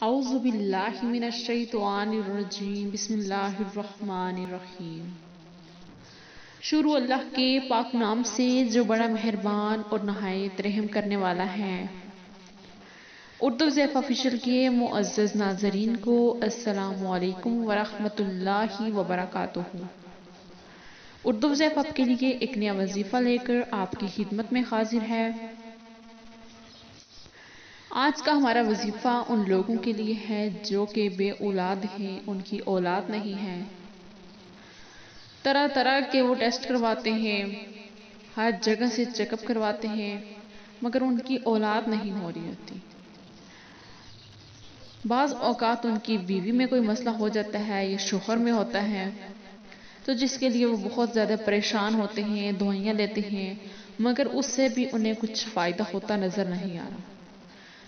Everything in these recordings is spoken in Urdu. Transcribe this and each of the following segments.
اعوذ باللہ من الشیطان الرجیم بسم اللہ الرحمن الرحیم۔ شروع اللہ کے پاک نام سے جو بڑا مہربان اور نہایت رحم کرنے والا ہے۔ اردو ضیف آفیشیل کے معزز ناظرین کو السلام علیکم ورحمۃ اللہ وبرکاتہ۔ اردو ضیف آپ کے لیے ایک نیا وظیفہ لے کر آپ کی خدمت میں حاضر ہے۔ آج کا ہمارا وظیفہ ان لوگوں کے لیے ہے جو کہ بے اولاد ہیں، ان کی اولاد نہیں ہے۔ طرح طرح کے وہ ٹیسٹ کرواتے ہیں، ہر جگہ سے چیک اپ کرواتے ہیں، مگر ان کی اولاد نہیں ہو رہی ہوتی۔ بعض اوقات ان کی بیوی میں کوئی مسئلہ ہو جاتا ہے یا شوہر میں ہوتا ہے، تو جس کے لیے وہ بہت زیادہ پریشان ہوتے ہیں، دوائیاں لیتے ہیں، مگر اس سے بھی انہیں کچھ فائدہ ہوتا نظر نہیں آ رہا۔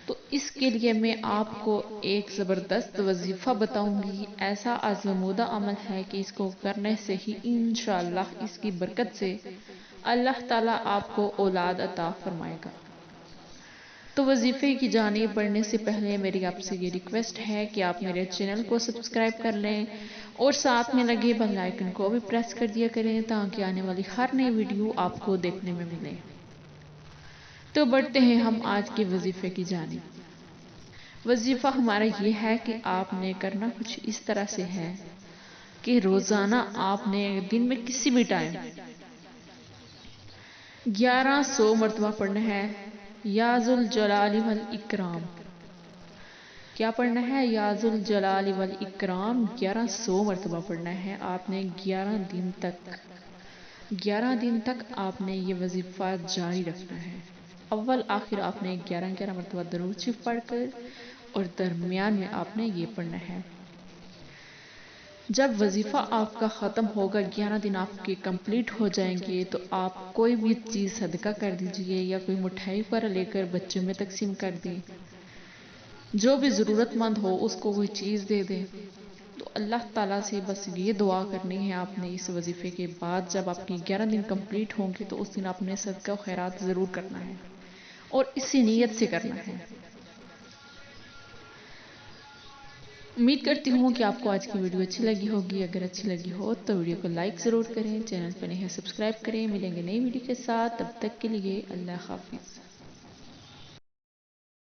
تو اس کے لیے میں آپ کو ایک زبردست وظیفہ بتاؤں گی۔ ایسا آزمودہ عمل ہے کہ اس کو کرنے سے ہی انشاءاللہ اس کی برکت سے اللہ تعالیٰ آپ کو اولاد عطا فرمائے گا۔ تو وظیفے کی جانب بڑھنے سے پہلے میری آپ سے یہ ریکویسٹ ہے کہ آپ میرے چینل کو سبسکرائب کر لیں اور ساتھ میں لگے بیل آئیکن کو بھی پریس کر دیا کریں تاکہ آنے والی ہر نئی ویڈیو آپ کو دیکھنے میں ملے۔ تو بڑھتے ہیں ہم آج کے وظیفے کی جانب۔ وظیفہ ہمارا یہ ہے کہ آپ نے کرنا کچھ اس طرح سے ہے کہ روزانہ آپ نے دن میں کسی بھی ٹائم 1100 مرتبہ پڑھنا ہے یا ذوالجلال والاکرام۔ کیا پڑھنا ہے؟ یا ذوالجلال والاکرام 1100 مرتبہ پڑھنا ہے۔ آپ نے 11 دن تک آپ نے یہ وظیفہ جاری رکھنا ہے۔ اول آخر آپ نے 11 مرتبہ درود شریف پڑھ کر اور درمیان میں آپ نے یہ پڑھنا ہے۔ جب وظیفہ آپ کا ختم ہوگا، 11 دن آپ کے کمپلیٹ ہو جائیں گے، تو آپ کوئی بھی چیز صدقہ کر دیجئے یا کوئی مٹھائی پر لے کر بچوں میں تقسیم کر دیں۔ جو بھی ضرورت مند ہو اس کو کوئی چیز دے دیں۔ تو اللہ تعالیٰ سے بس یہ دعا کرنی ہے آپ نے اس وظیفے کے بعد، جب آپ کی 11 دن کمپلیٹ ہوں گے تو اس دن آپ نے صدقہ و خیرات ضرور کرنا ہے اور اسی نیت سے کرنا ہے۔ امید کرتی ہوں کہ آپ کو آج کی ویڈیو اچھی لگی ہوگی۔ اگر اچھی لگی ہو تو ویڈیو کو لائک ضرور کریں، چینل پہ نہیں سبسکرائب کریں۔ ملیں گے نئی ویڈیو کے ساتھ، تب تک کے لیے اللہ حافظ۔